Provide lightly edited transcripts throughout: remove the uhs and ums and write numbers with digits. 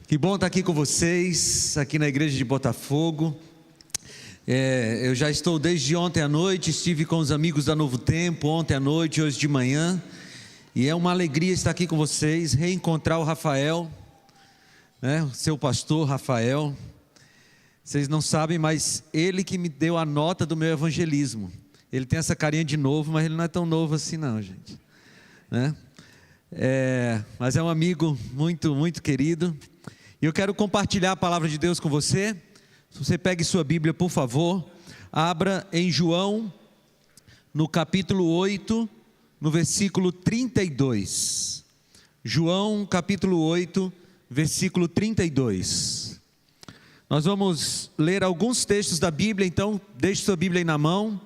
Que bom estar aqui com vocês, aqui na igreja de Botafogo. Eu já estou desde ontem à noite, estive com os amigos da Novo Tempo, ontem à noite, hoje de manhã. E é uma alegria estar aqui com vocês, reencontrar o Rafael, o seu pastor Rafael. Vocês não sabem, mas ele que me deu a nota do meu evangelismo. Ele tem essa carinha de novo, mas ele não é tão novo assim não, gente. Mas é um amigo muito, muito querido. E eu quero compartilhar a palavra de Deus com você. Se você pegue sua Bíblia, por favor, abra em João, no capítulo 8, no versículo 32. João, capítulo 8, versículo 32. Nós vamos ler alguns textos da Bíblia, então deixe sua Bíblia aí na mão.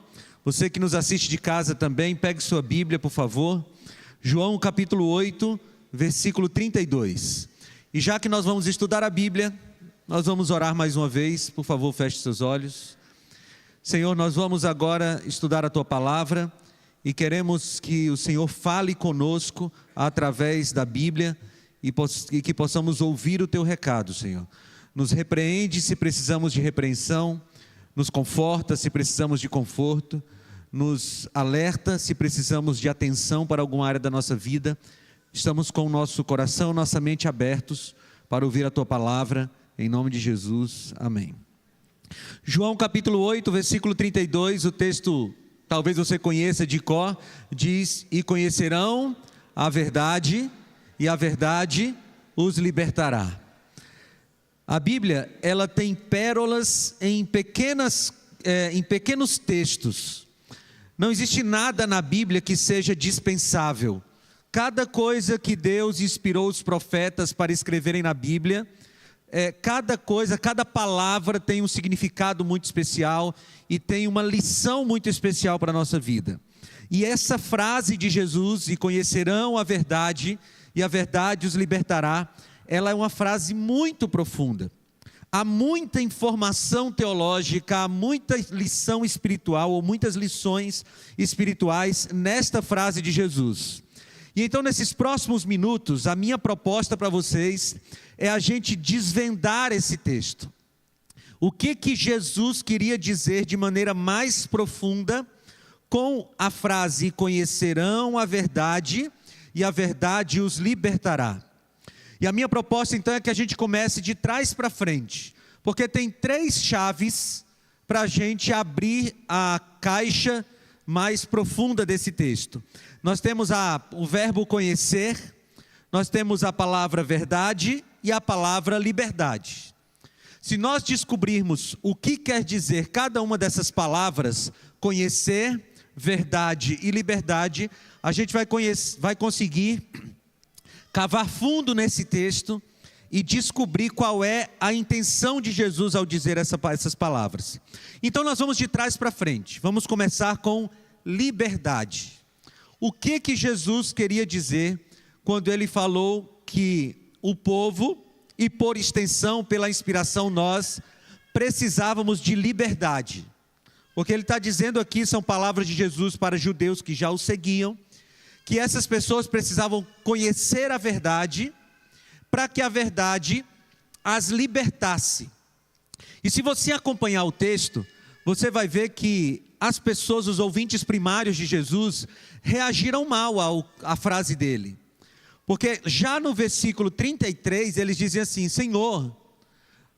Você que nos assiste de casa também, pegue sua Bíblia, por favor. João, capítulo 8, versículo 32. E já que nós vamos estudar a Bíblia, nós vamos orar mais uma vez. Por favor, feche seus olhos. Senhor, nós vamos agora estudar a Tua Palavra e queremos que o Senhor fale conosco através da Bíblia e que possamos ouvir o Teu recado, Senhor. Nos repreende se precisamos de repreensão, nos conforta se precisamos de conforto, nos alerta se precisamos de atenção para alguma área da nossa vida. Estamos com o nosso coração, nossa mente abertos para ouvir a Tua Palavra, em nome de Jesus, amém. João capítulo 8, versículo 32, o texto, talvez você conheça de cor, diz: e conhecerão a verdade, e a verdade os libertará. A Bíblia, ela tem pérolas em pequenos textos. Não existe nada na Bíblia que seja dispensável. Cada coisa que Deus inspirou os profetas para escreverem na Bíblia, cada palavra tem um significado muito especial e tem uma lição muito especial para a nossa vida. E essa frase de Jesus, e conhecerão a verdade, e a verdade os libertará, ela é uma frase muito profunda. Há muita informação teológica, há muita lição espiritual, ou muitas lições espirituais nesta frase de Jesus. E então, nesses próximos minutos, a minha proposta para vocês é a gente desvendar esse texto. O que Jesus queria dizer de maneira mais profunda com a frase: conhecerão a verdade, e a verdade os libertará. E a minha proposta então é que a gente comece de trás para frente, porque tem 3 chaves para a gente abrir a caixa mais profunda desse texto. Nós temos o verbo conhecer, nós temos a palavra verdade e a palavra liberdade. Se nós descobrirmos o que quer dizer cada uma dessas palavras, conhecer, verdade e liberdade, a gente vai conseguir cavar fundo nesse texto e descobrir qual é a intenção de Jesus ao dizer essas palavras. Então nós vamos de trás para frente. Vamos começar com liberdade. O que Jesus queria dizer quando ele falou que o povo, e por extensão, pela inspiração nós, precisávamos de liberdade? Porque ele está dizendo aqui, são palavras de Jesus para judeus que já o seguiam, que essas pessoas precisavam conhecer a verdade, para que a verdade as libertasse. E se você acompanhar o texto, você vai ver que as pessoas, os ouvintes primários de Jesus, reagiram mal à frase dele. Porque já no versículo 33, eles dizem assim: Senhor,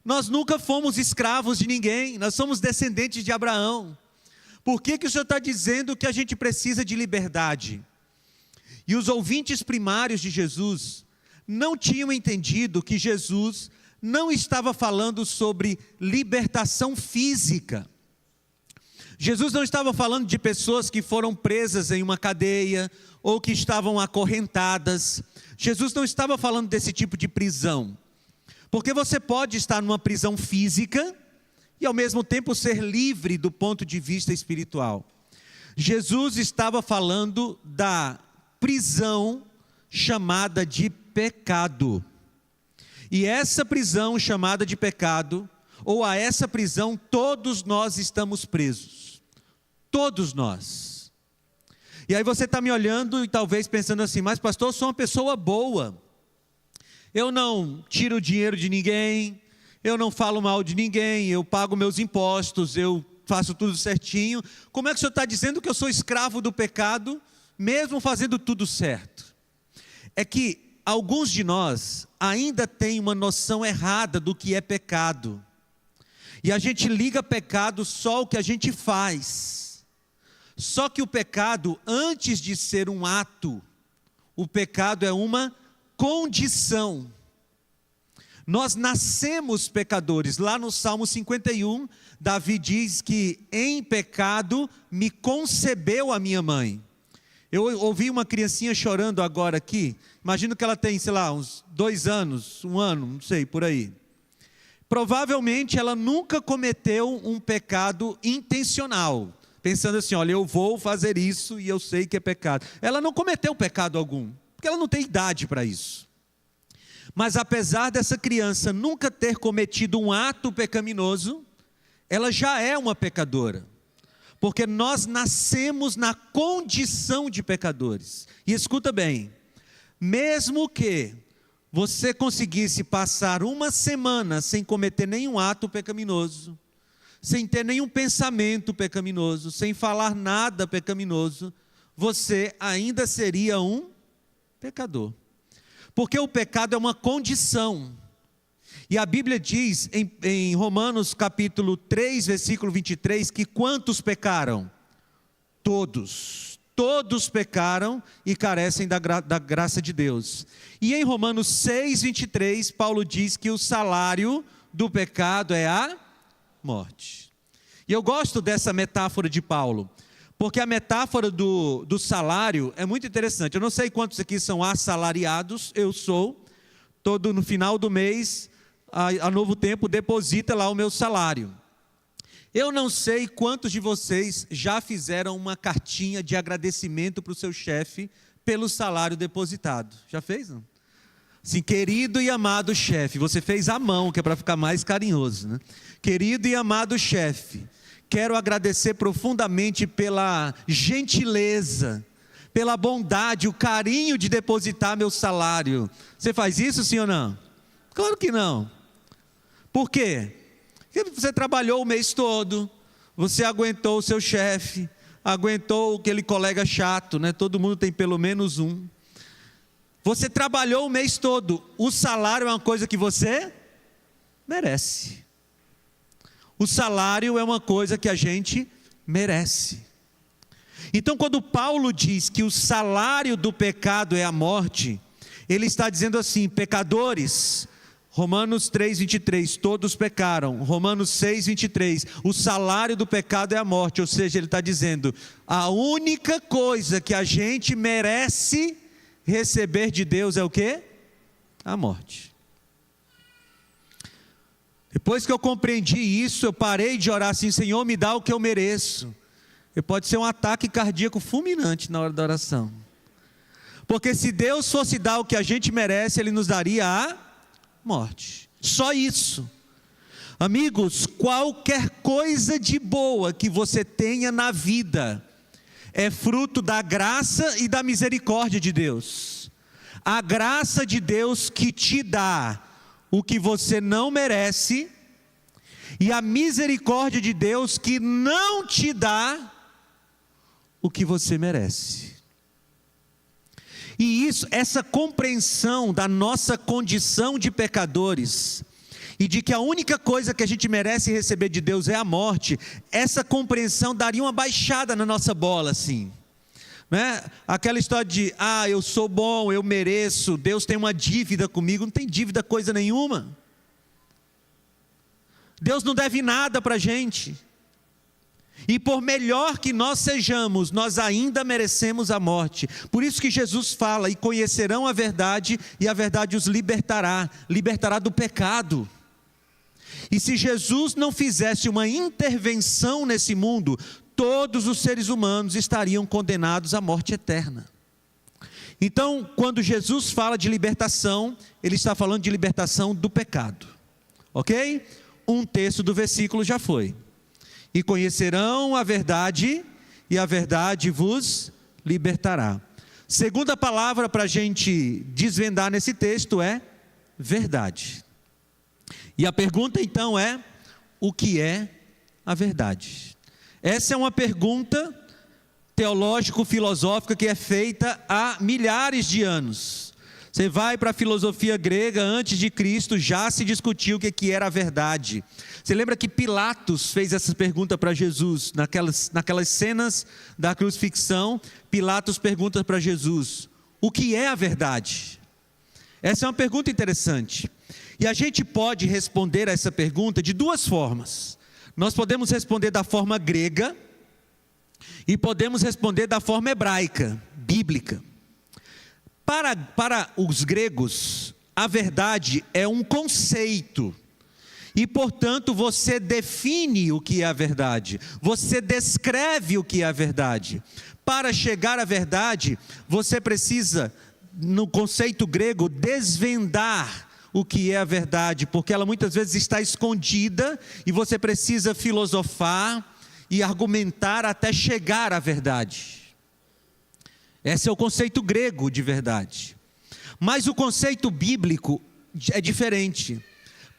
nós nunca fomos escravos de ninguém, nós somos descendentes de Abraão. Por que o Senhor está dizendo que a gente precisa de liberdade? E os ouvintes primários de Jesus não tinham entendido que Jesus não estava falando sobre libertação física. Jesus não estava falando de pessoas que foram presas em uma cadeia ou que estavam acorrentadas. Jesus não estava falando desse tipo de prisão. Porque você pode estar numa prisão física e ao mesmo tempo ser livre do ponto de vista espiritual. Jesus estava falando da prisão chamada de pecado. E essa prisão chamada de pecado, ou a essa prisão, todos nós estamos presos. Todos nós. E aí você está me olhando e talvez pensando assim: mas pastor, eu sou uma pessoa boa. eu não tiro o dinheiro de ninguém, eu não falo mal de ninguém, eu pago meus impostos, eu faço tudo certinho. Como é que o senhor está dizendo que eu sou escravo do pecado, mesmo fazendo tudo certo? É que alguns de nós ainda têm uma noção errada do que é pecado. E a gente liga pecado só ao que a gente faz. Só que o pecado, antes de ser um ato, o pecado é uma condição. Nós nascemos pecadores. Lá no Salmo 51, Davi diz que em pecado me concebeu a minha mãe. Eu ouvi uma criancinha chorando agora aqui. Imagino que ela tem, sei lá, uns 2 anos, 1 ano, não sei, por aí. Provavelmente ela nunca cometeu um pecado intencional, pensando assim, olha, eu vou fazer isso e eu sei que é pecado. Ela não cometeu pecado algum, porque ela não tem idade para isso. Mas apesar dessa criança nunca ter cometido um ato pecaminoso, ela já é uma pecadora. Porque nós nascemos na condição de pecadores. E escuta bem, mesmo que você conseguisse passar 1 semana sem cometer nenhum ato pecaminoso, sem ter nenhum pensamento pecaminoso, sem falar nada pecaminoso, você ainda seria um pecador. Porque o pecado é uma condição. E a Bíblia diz em Romanos capítulo 3, versículo 23, que quantos pecaram? Todos. Todos pecaram e carecem da graça de Deus. E em Romanos 6, 23, Paulo diz que o salário do pecado é a morte. E eu gosto dessa metáfora de Paulo, porque a metáfora do salário é muito interessante. Eu não sei quantos aqui são assalariados, eu sou. No final do mês, a Novo Tempo deposita lá o meu salário. Eu não sei quantos de vocês já fizeram uma cartinha de agradecimento para o seu chefe pelo salário depositado. Já fez, não? Sim, querido e amado chefe, você fez à mão, que é para ficar mais carinhoso, né? Querido e amado chefe, quero agradecer profundamente pela gentileza, pela bondade, o carinho de depositar meu salário. Você faz isso, sim ou não? Claro que não. Por quê? Porque você trabalhou o mês todo, você aguentou o seu chefe, aguentou aquele colega chato, né? Todo mundo tem pelo menos um. Você trabalhou o mês todo, o salário é uma coisa que você merece. O salário é uma coisa que a gente merece. Então, quando Paulo diz que o salário do pecado é a morte, ele está dizendo assim, pecadores, Romanos 3, 23, todos pecaram. Romanos 6, 23, o salário do pecado é a morte. Ou seja, ele está dizendo, a única coisa que a gente merece receber de Deus é o quê? A morte. Depois que eu compreendi isso, eu parei de orar assim, Senhor, me dá o que eu mereço. E pode ser um ataque cardíaco fulminante na hora da oração. Porque se Deus fosse dar o que a gente merece, Ele nos daria a morte. Só isso. Amigos, qualquer coisa de boa que você tenha na vida é fruto da graça e da misericórdia de Deus. A graça de Deus que te dá o que você não merece, e a misericórdia de Deus que não te dá o que você merece. E essa compreensão da nossa condição de pecadores, e de que a única coisa que a gente merece receber de Deus é a morte, essa compreensão daria uma baixada na nossa bola, assim, né? Aquela história de, eu sou bom, eu mereço, Deus tem uma dívida comigo. Não tem dívida coisa nenhuma. Deus não deve nada para a gente. E por melhor que nós sejamos, nós ainda merecemos a morte. Por isso que Jesus fala, e conhecerão a verdade, e a verdade os libertará do pecado. E se Jesus não fizesse uma intervenção nesse mundo, todos os seres humanos estariam condenados à morte eterna. Então, quando Jesus fala de libertação, Ele está falando de libertação do pecado. Ok? 1/3 do versículo já foi. E conhecerão a verdade, e a verdade vos libertará. Segunda palavra para a gente desvendar nesse texto é verdade? E a pergunta então é: o que é a verdade? Essa é uma pergunta teológico-filosófica que é feita há milhares de anos. Você vai para a filosofia grega, antes de Cristo já se discutiu o que era a verdade. Você lembra que Pilatos fez essa pergunta para Jesus, naquelas cenas da crucifixão? Pilatos pergunta para Jesus: o que é a verdade? Essa é uma pergunta interessante. E a gente pode responder a essa pergunta de duas formas. Nós podemos responder da forma grega e podemos responder da forma hebraica, bíblica. Para os gregos, a verdade é um conceito. E, portanto, você define o que é a verdade. Você descreve o que é a verdade. Para chegar à verdade, você precisa, no conceito grego, desvendar o que é a verdade, porque ela muitas vezes está escondida e você precisa filosofar e argumentar até chegar à verdade. Esse é o conceito grego de verdade. Mas o conceito bíblico é diferente.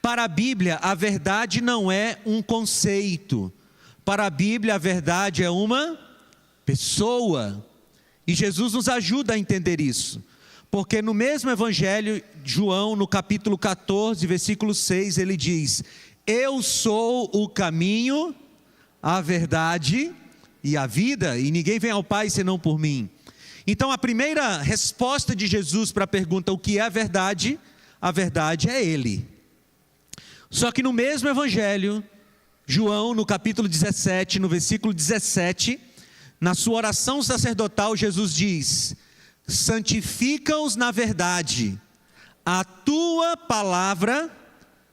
Para a Bíblia, a verdade não é um conceito. Para a Bíblia, a verdade é uma pessoa. E Jesus nos ajuda a entender isso. Porque no mesmo Evangelho, João, no capítulo 14, versículo 6, ele diz: eu sou o caminho, a verdade e a vida, e ninguém vem ao Pai senão por mim. Então a primeira resposta de Jesus para a pergunta o que é a verdade é Ele. Só que no mesmo Evangelho, João, no capítulo 17, no versículo 17, na sua oração sacerdotal, Jesus diz: santifica-os na verdade, a tua palavra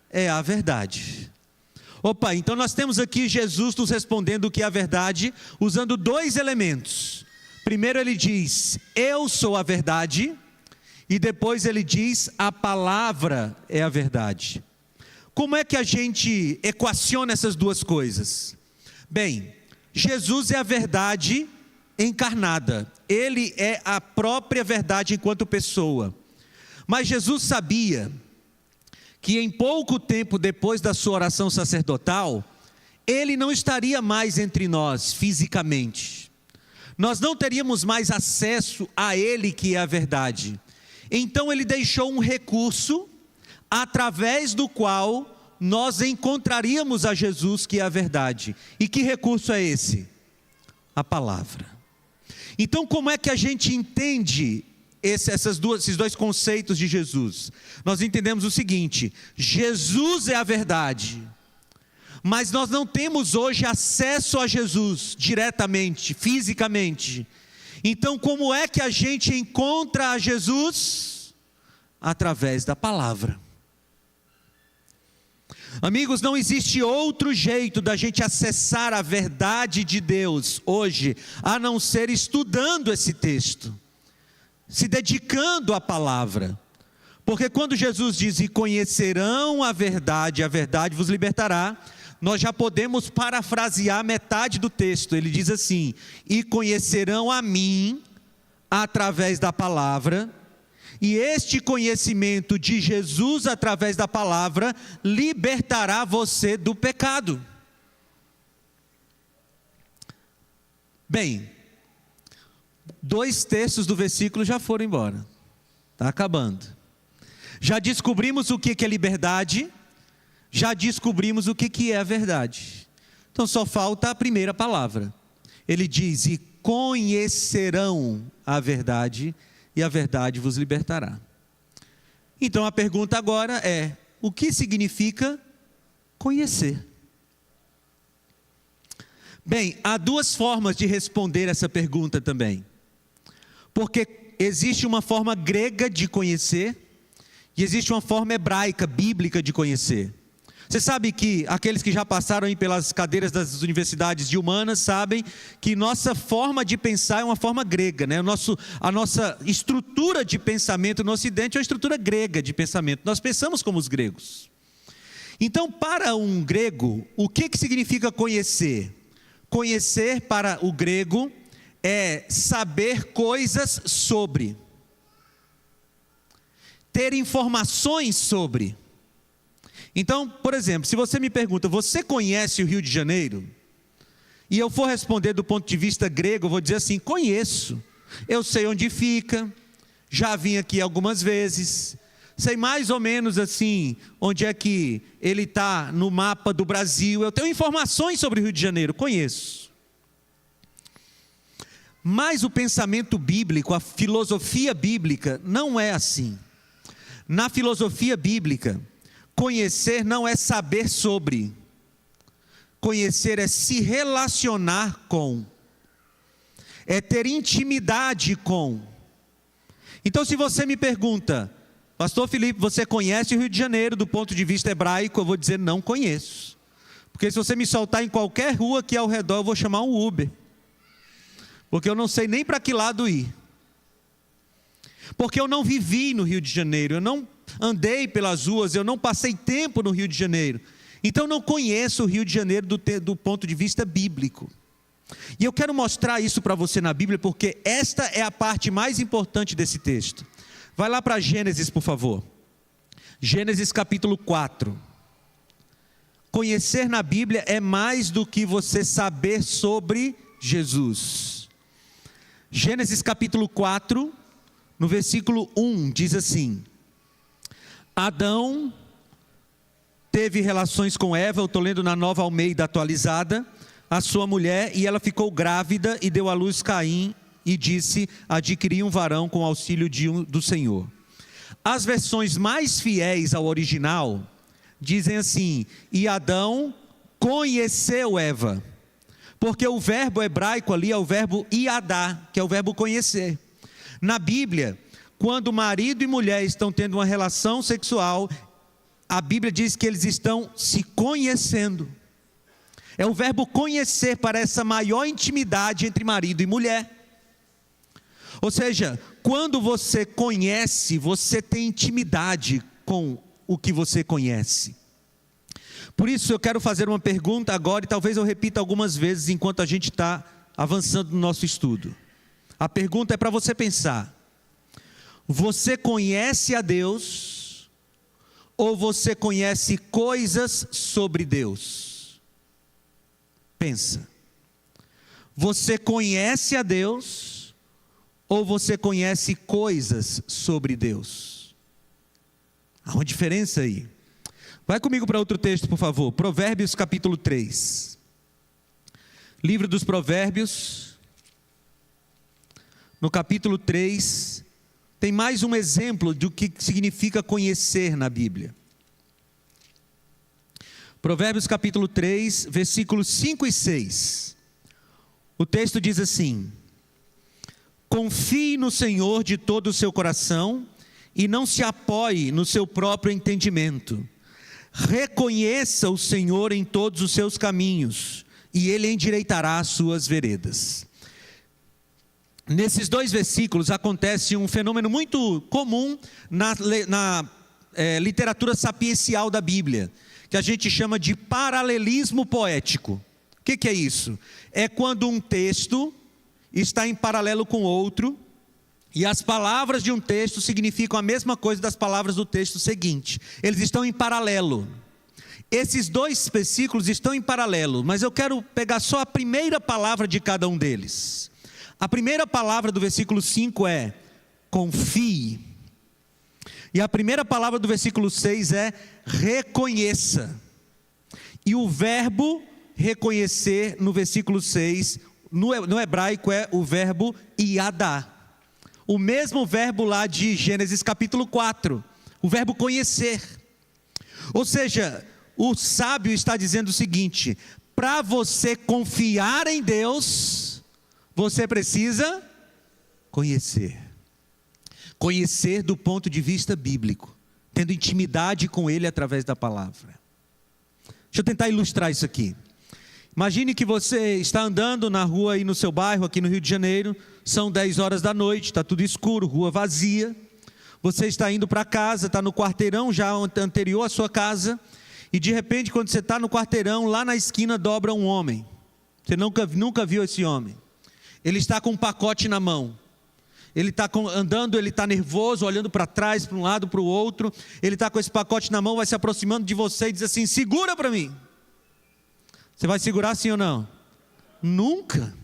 é a verdade. Opa, então nós temos aqui Jesus nos respondendo o que é a verdade, usando dois elementos. Primeiro ele diz: eu sou a verdade, e depois ele diz: a palavra é a verdade. Como é que a gente equaciona essas duas coisas? Bem, Jesus é a verdade encarnada. Ele é a própria verdade enquanto pessoa. Mas Jesus sabia que em pouco tempo depois da sua oração sacerdotal, Ele não estaria mais entre nós fisicamente. Nós não teríamos mais acesso a Ele, que é a verdade. Então Ele deixou um recurso através do qual nós encontraríamos a Jesus, que é a verdade. E que recurso é esse? A palavra. Então como é que a gente entende esses dois conceitos de Jesus? Nós entendemos o seguinte: Jesus é a verdade, mas nós não temos hoje acesso a Jesus diretamente, fisicamente. Então como é que a gente encontra a Jesus? Através da palavra. Amigos, não existe outro jeito da gente acessar a verdade de Deus hoje, a não ser estudando esse texto, se dedicando à palavra. Porque quando Jesus diz: e conhecerão a verdade vos libertará, nós já podemos parafrasear metade do texto. Ele diz assim: e conhecerão a mim através da palavra, e este conhecimento de Jesus através da palavra libertará você do pecado. Bem, 2/3 do versículo já foram embora. Está acabando. Já descobrimos o que é liberdade, já descobrimos o que é a verdade. Então só falta a primeira palavra. Ele diz: e conhecerão a verdade, e a verdade vos libertará. Então a pergunta agora é: o que significa conhecer? Bem, há duas formas de responder essa pergunta também. Porque existe uma forma grega de conhecer e existe uma forma hebraica, bíblica de conhecer. Você sabe que aqueles que já passaram aí pelas cadeiras das universidades de humanas sabem que nossa forma de pensar é uma forma grega, né? A nossa estrutura de pensamento no Ocidente é uma estrutura grega de pensamento. Nós pensamos como os gregos. Então, para um grego, o que significa conhecer? Conhecer para o grego é saber coisas sobre. ter informações sobre. Então, por exemplo, se você me pergunta, você conhece o Rio de Janeiro? E eu for responder do ponto de vista grego, eu vou dizer assim, conheço. Eu sei onde fica, já vim aqui algumas vezes, sei mais ou menos assim, onde é que ele está no mapa do Brasil. Eu tenho informações sobre o Rio de Janeiro, conheço. Mas o pensamento bíblico, a filosofia bíblica, não é assim. Na filosofia bíblica, conhecer não é saber sobre. Conhecer é se relacionar com. É ter intimidade com. Então, se você me pergunta, Pastor Felipe, você conhece o Rio de Janeiro do ponto de vista hebraico? Eu vou dizer, não conheço. Porque se você me soltar em qualquer rua aqui ao redor, eu vou chamar um Uber. Porque eu não sei nem para que lado ir. Porque eu não vivi no Rio de Janeiro, eu não andei pelas ruas, eu não passei tempo no Rio de Janeiro. Então não conheço o Rio de Janeiro do ponto de vista bíblico. E eu quero mostrar isso para você na Bíblia, porque esta é a parte mais importante desse texto. Vai lá para Gênesis, por favor. Gênesis capítulo 4. Conhecer na Bíblia é mais do que você saber sobre Jesus. Gênesis capítulo 4, no versículo 1, diz assim: Adão teve relações com Eva, eu estou lendo na Nova Almeida atualizada, a sua mulher, e ela ficou grávida e deu à luz Caim, e disse, adquiri um varão com auxílio do Senhor. As versões mais fiéis ao original, dizem assim, e Adão conheceu Eva, porque o verbo hebraico ali é o verbo iadá, que é o verbo conhecer. Na Bíblia, quando marido e mulher estão tendo uma relação sexual, a Bíblia diz que eles estão se conhecendo. É o verbo conhecer para essa maior intimidade entre marido e mulher. Ou seja, quando você conhece, você tem intimidade com o que você conhece. Por isso eu quero fazer uma pergunta agora, e talvez eu repita algumas vezes enquanto a gente está avançando no nosso estudo. A pergunta é para você pensar: você conhece a Deus? Ou você conhece coisas sobre Deus? Pensa. Você conhece a Deus? Ou você conhece coisas sobre Deus? Há uma diferença aí. Vai comigo para outro texto, por favor. Provérbios capítulo 3. Livro dos Provérbios, no capítulo 3, tem mais um exemplo do que significa conhecer na Bíblia. Provérbios capítulo 3, versículos 5 e 6. O texto diz assim: confie no Senhor de todo o seu coração e não se apoie no seu próprio entendimento. Reconheça o Senhor em todos os seus caminhos e Ele endireitará as suas veredas. Nesses dois versículos acontece um fenômeno muito comum na literatura sapiencial da Bíblia, que a gente chama de paralelismo poético. O que é isso? É quando um texto está em paralelo com outro, e as palavras de um texto significam a mesma coisa das palavras do texto seguinte. Eles estão em paralelo. Esses dois versículos estão em paralelo, mas eu quero pegar só a primeira palavra de cada um deles. A primeira palavra do versículo 5 é confie. E a primeira palavra do versículo 6 é reconheça. E o verbo reconhecer no versículo 6, no hebraico é o verbo iadá. O mesmo verbo lá de Gênesis capítulo 4, o verbo conhecer. Ou seja, o sábio está dizendo o seguinte: para você confiar em Deus, você precisa conhecer. Conhecer do ponto de vista bíblico, tendo intimidade com Ele através da palavra. Deixa eu tentar ilustrar isso aqui. Imagine que você está andando na rua aí no seu bairro, aqui no Rio de Janeiro, são 10 horas da noite, está tudo escuro, rua vazia. Você está indo para casa, está no quarteirão já anterior à sua casa, e de repente quando você está no quarteirão, lá na esquina dobra um homem. Você nunca viu esse homem. Ele está com um pacote na mão. Ele está andando, ele está nervoso, olhando para trás, para um lado, para o outro. Ele está com esse pacote na mão, vai se aproximando de você e diz assim: segura para mim. Você vai segurar sim ou não? Nunca.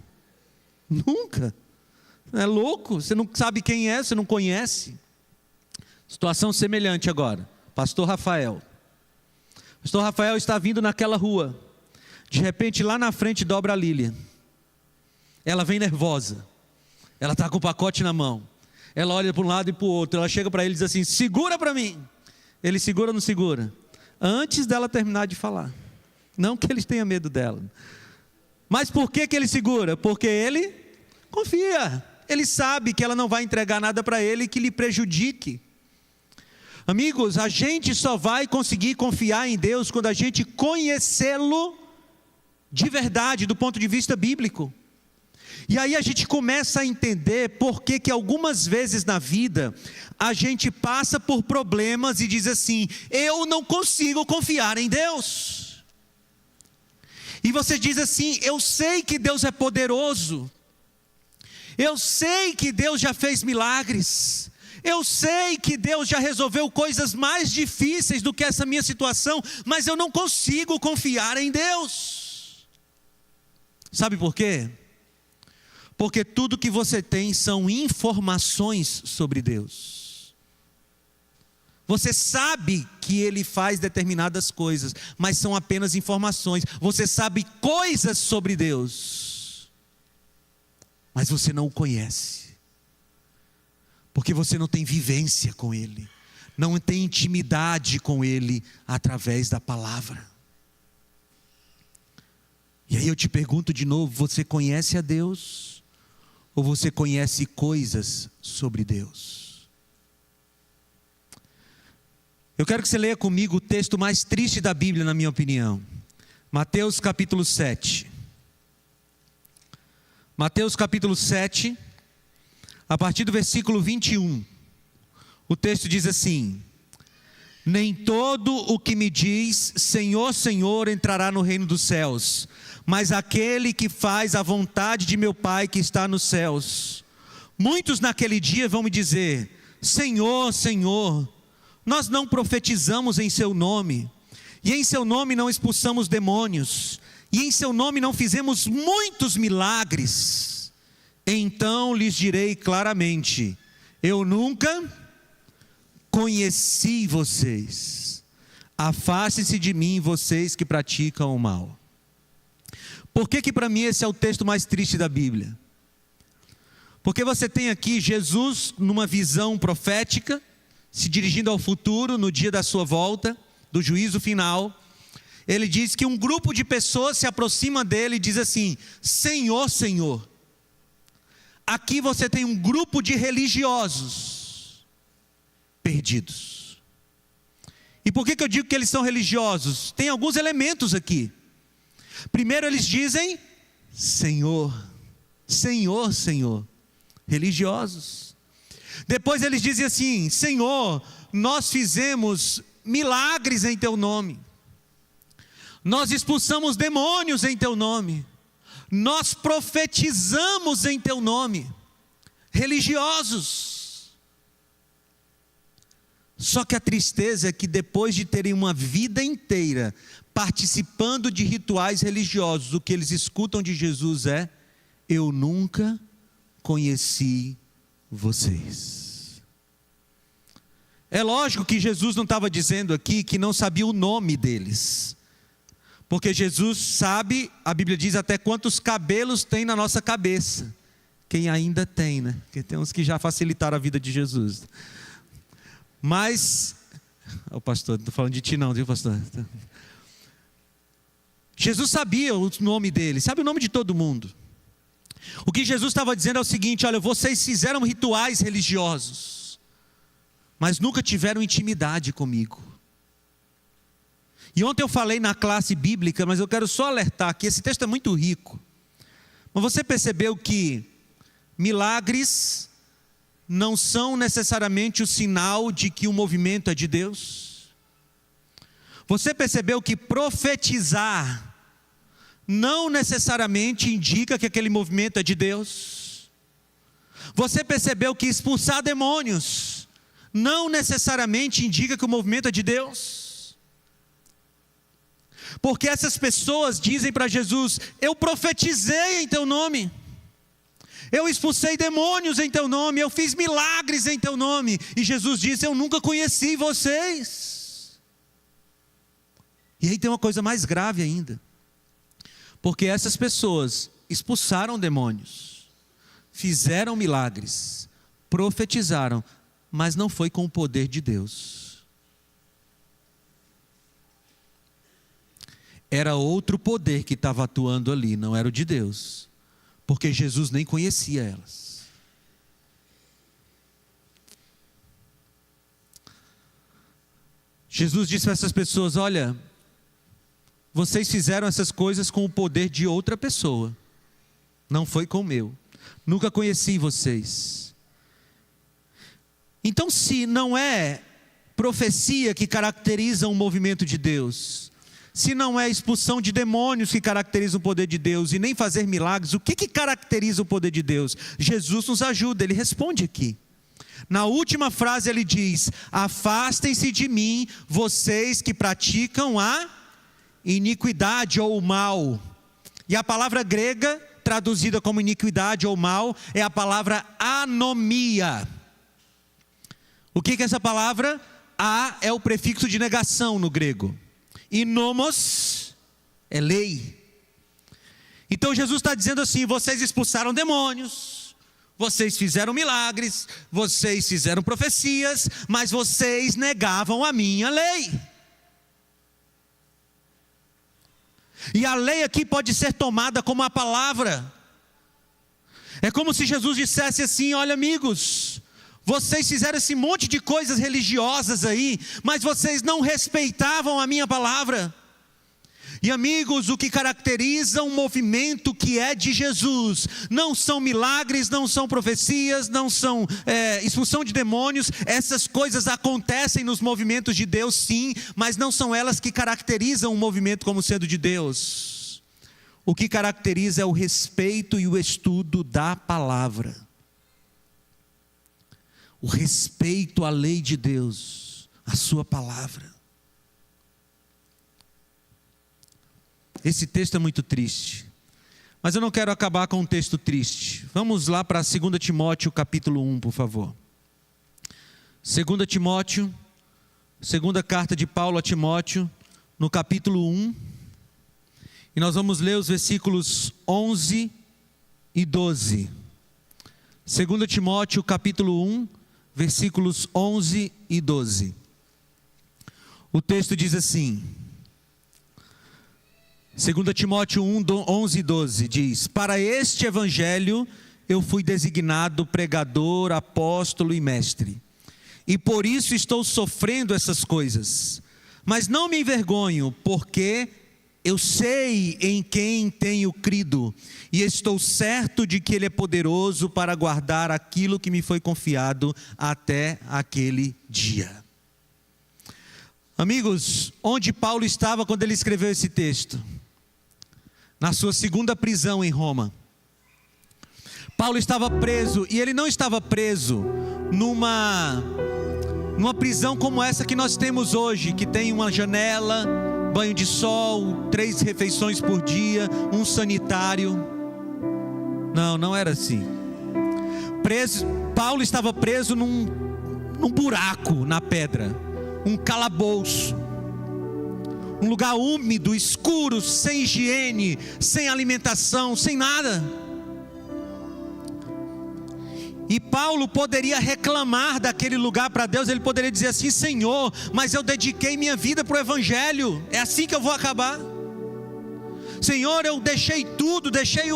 Nunca. É louco, você não sabe quem é, você não conhece. Situação semelhante agora. Pastor Rafael. Pastor Rafael está vindo naquela rua. De repente lá na frente dobra a Lília. Ela vem nervosa. Ela está com o pacote na mão. Ela olha para um lado e para o outro. Ela chega para ele e diz assim: segura para mim. Ele segura ou não segura? Antes dela terminar de falar. Não que ele tenha medo dela. Mas por que ele segura? Porque ele confia. Ele sabe que ela não vai entregar nada para ele que lhe prejudique. Amigos, a gente só vai conseguir confiar em Deus quando a gente conhecê-lo de verdade, do ponto de vista bíblico. E aí a gente começa a entender por que algumas vezes na vida a gente passa por problemas e diz assim: eu não consigo confiar em Deus. E você diz assim: eu sei que Deus é poderoso, eu sei que Deus já fez milagres, eu sei que Deus já resolveu coisas mais difíceis do que essa minha situação, mas eu não consigo confiar em Deus. Sabe por quê? Porque tudo que você tem são informações sobre Deus. Você sabe que Ele faz determinadas coisas, mas são apenas informações. Você sabe coisas sobre Deus, mas você não o conhece. Porque você não tem vivência com Ele, não tem intimidade com Ele através da palavra. E aí eu te pergunto de novo: você conhece a Deus? Ou você conhece coisas sobre Deus? Eu quero que você leia comigo o texto mais triste da Bíblia, na minha opinião. Mateus capítulo 7. Mateus capítulo 7, a partir do versículo 21. O texto diz assim: nem todo o que me diz Senhor, Senhor entrará no reino dos céus, mas aquele que faz a vontade de meu Pai que está nos céus. Muitos naquele dia vão me dizer: Senhor, Senhor, nós não profetizamos em seu nome, e em seu nome não expulsamos demônios, e em seu nome não fizemos muitos milagres? Então lhes direi claramente: eu nunca conheci vocês. Afastem-se de mim, vocês que praticam o mal. Por que para mim esse é o texto mais triste da Bíblia? Porque você tem aqui Jesus numa visão profética, se dirigindo ao futuro, no dia da sua volta, do juízo final. Ele diz que um grupo de pessoas se aproxima dele e diz assim: Senhor, Senhor. Aqui você tem um grupo de religiosos perdidos. E por que eu digo que eles são religiosos? Tem alguns elementos aqui. Primeiro eles dizem: Senhor, Senhor, Senhor. Religiosos. Depois eles dizem assim: Senhor, nós fizemos milagres em teu nome, nós expulsamos demônios em teu nome, nós profetizamos em teu nome. Religiosos. Só que a tristeza é que depois de terem uma vida inteira participando de rituais religiosos, o que eles escutam de Jesus é: eu nunca conheci vocês. É lógico que Jesus não estava dizendo aqui que não sabia o nome deles, porque Jesus sabe, a Bíblia diz até quantos cabelos tem na nossa cabeça. Quem ainda tem, né? Porque tem uns que já facilitaram a vida de Jesus. Mas, o pastor, não estou falando de ti não, viu, pastor? Jesus sabia o nome dele, sabe o nome de todo mundo. O que Jesus estava dizendo é o seguinte: olha, vocês fizeram rituais religiosos, mas nunca tiveram intimidade comigo. E ontem eu falei na classe bíblica, mas eu quero só alertar que esse texto é muito rico. Mas você percebeu que milagres não são necessariamente o sinal de que o movimento é de Deus? Você percebeu que profetizar não necessariamente indica que aquele movimento é de Deus? Você percebeu que expulsar demônios não necessariamente indica que o movimento é de Deus? Porque essas pessoas dizem para Jesus: eu profetizei em teu nome, eu expulsei demônios em teu nome, eu fiz milagres em teu nome. E Jesus disse: eu nunca conheci vocês. E aí tem uma coisa mais grave ainda. Porque essas pessoas expulsaram demônios, fizeram milagres, profetizaram, mas não foi com o poder de Deus. Era outro poder que estava atuando ali, não era o de Deus. Porque Jesus nem conhecia elas. Jesus disse para essas pessoas: olha, vocês fizeram essas coisas com o poder de outra pessoa, não foi com o meu. Nunca conheci vocês. Então, se não é profecia que caracteriza um movimento de Deus, se não é expulsão de demônios que caracteriza o poder de Deus, e nem fazer milagres, o que caracteriza o poder de Deus? Jesus nos ajuda, ele responde aqui. Na última frase ele diz: afastem-se de mim, vocês que praticam a iniquidade ou o mal. E a palavra grega, traduzida como iniquidade ou mal, é a palavra anomia. O que é essa palavra? A é o prefixo de negação no grego, e nomos é lei. Então Jesus está dizendo assim: vocês expulsaram demônios, vocês fizeram milagres, vocês fizeram profecias, mas vocês negavam a minha lei. E a lei aqui pode ser tomada como a palavra. É como se Jesus dissesse assim: olha, amigos, vocês fizeram esse monte de coisas religiosas aí, mas vocês não respeitavam a minha palavra. E amigos, o que caracteriza um movimento que é de Jesus, não são milagres, não são profecias, não são expulsão de demônios. Essas coisas acontecem nos movimentos de Deus, sim, mas não são elas que caracterizam um movimento como sendo de Deus. O que caracteriza é o respeito e o estudo da palavra. O respeito à lei de Deus, à sua palavra. Esse texto é muito triste, mas eu não quero acabar com um texto triste. Vamos lá para 2 Timóteo capítulo 1, por favor. 2 Timóteo, segunda carta de Paulo a Timóteo, no capítulo 1. E nós vamos ler os versículos 11 e 12. 2 Timóteo capítulo 1, versículos 11 e 12. O texto diz assim: 2 Timóteo 1, 11 e 12 diz: para este evangelho eu fui designado pregador, apóstolo e mestre, e por isso estou sofrendo essas coisas, mas não me envergonho, porque eu sei em quem tenho crido, e estou certo de que Ele é poderoso para guardar aquilo que me foi confiado até aquele dia. Amigos, onde Paulo estava quando ele escreveu esse texto? Na sua segunda prisão em Roma. Paulo estava preso, e ele não estava preso numa prisão como essa que nós temos hoje, que tem uma janela, banho de sol, 3 refeições por dia, um sanitário. Não era assim. Paulo estava preso num buraco na pedra, um calabouço, um lugar úmido, escuro, sem higiene, sem alimentação, sem nada. E Paulo poderia reclamar daquele lugar para Deus. Ele poderia dizer assim: Senhor, mas eu dediquei minha vida para o evangelho, é assim que eu vou acabar? Senhor, eu deixei tudo, deixei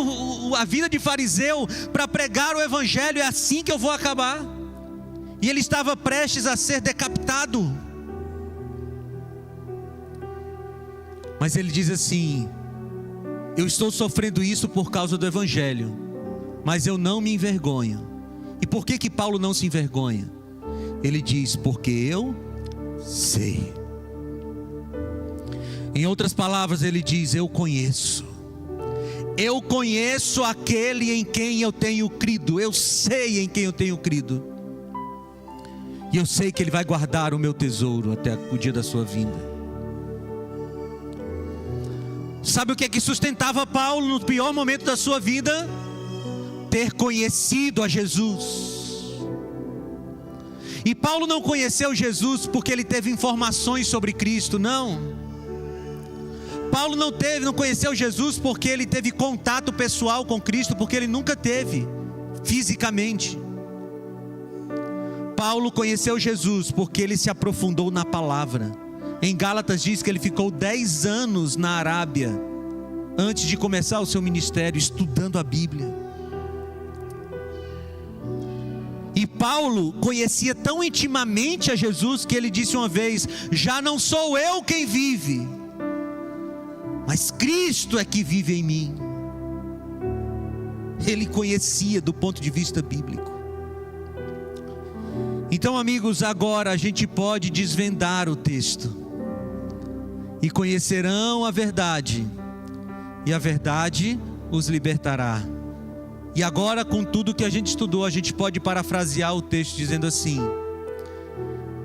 a vida de fariseu para pregar o evangelho, é assim que eu vou acabar? E ele estava prestes a ser decapitado. Mas ele diz assim: eu estou sofrendo isso por causa do evangelho, mas eu não me envergonho. E por que Paulo não se envergonha? Ele diz: porque eu sei. Em outras palavras, ele diz: eu conheço. Eu conheço aquele em quem eu tenho crido. Eu sei em quem eu tenho crido. E eu sei que Ele vai guardar o meu tesouro até o dia da sua vinda. Sabe o que é que sustentava Paulo no pior momento da sua vida? Ter conhecido a Jesus. E Paulo não conheceu Jesus porque ele teve informações sobre Cristo, não. Paulo não conheceu Jesus porque ele teve contato pessoal com Cristo, porque ele nunca teve, fisicamente. Paulo conheceu Jesus porque ele se aprofundou na palavra. Em Gálatas diz que ele ficou 10 anos na Arábia, antes de começar o seu ministério, estudando a Bíblia. E Paulo conhecia tão intimamente a Jesus que ele disse uma vez: já não sou eu quem vive, mas Cristo é que vive em mim. Ele conhecia do ponto de vista bíblico. Então, amigos, agora a gente pode desvendar o texto. E conhecerão a verdade, e a verdade os libertará. E agora, com tudo que a gente estudou, a gente pode parafrasear o texto dizendo assim: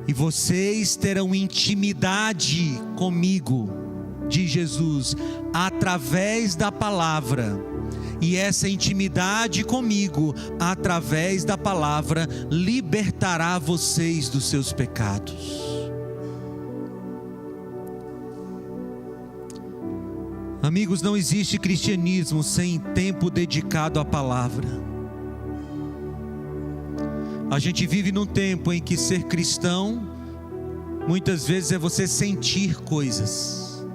e vocês terão intimidade comigo, diz Jesus, através da palavra. E essa intimidade comigo, através da palavra, libertará vocês dos seus pecados. Amigos, não existe cristianismo sem tempo dedicado à palavra. A gente vive num tempo em que ser cristão, muitas vezes é você sentir coisas.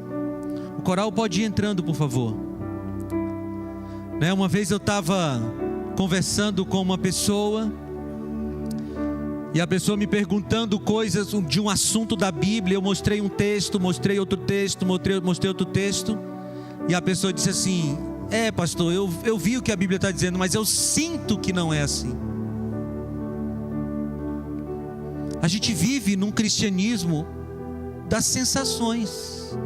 O coral pode ir entrando, por favor. Uma vez eu estava conversando com uma pessoa, e a pessoa me perguntando coisas de um assunto da Bíblia. Eu mostrei um texto, mostrei outro texto, mostrei outro texto, e a pessoa disse assim: pastor, eu vi o que a Bíblia está dizendo, mas eu sinto que não é assim. A gente vive num cristianismo das sensações.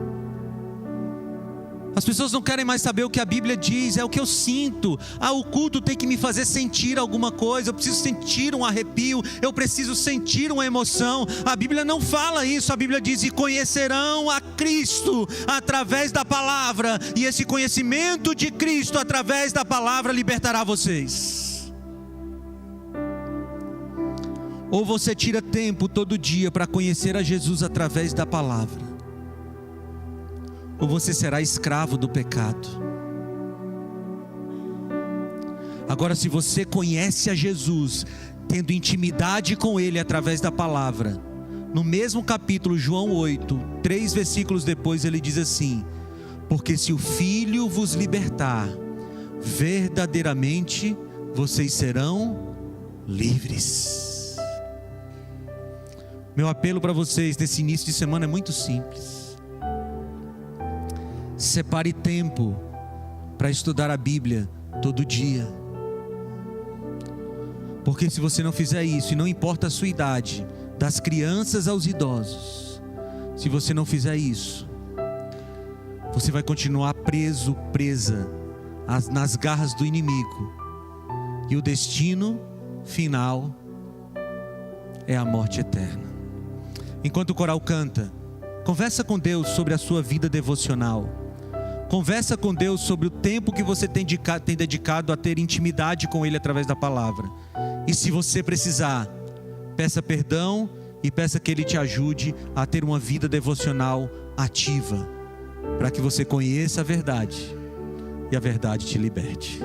As pessoas não querem mais saber o que a Bíblia diz, é o que eu sinto. O culto tem que me fazer sentir alguma coisa, eu preciso sentir um arrepio, eu preciso sentir uma emoção. A Bíblia não fala isso, a Bíblia diz: e conhecerão a Cristo através da palavra, e esse conhecimento de Cristo através da palavra libertará vocês. Ou você tira tempo todo dia para conhecer a Jesus através da palavra, ou você será escravo do pecado. Agora, se você conhece a Jesus, tendo intimidade com Ele através da palavra, no mesmo capítulo, João 8, 3 versículos depois, ele diz assim: porque se o Filho vos libertar, verdadeiramente vocês serão livres. Meu apelo para vocês nesse início de semana é muito simples. Separe tempo para estudar a Bíblia todo dia. Porque se você não fizer isso, e não importa a sua idade, das crianças aos idosos, se você não fizer isso, você vai continuar presa nas garras do inimigo. E o destino final é a morte eterna. Enquanto o coral canta, conversa com Deus sobre a sua vida devocional. Conversa com Deus sobre o tempo que você tem dedicado a ter intimidade com Ele através da palavra. E se você precisar, peça perdão e peça que Ele te ajude a ter uma vida devocional ativa, para que você conheça a verdade e a verdade te liberte.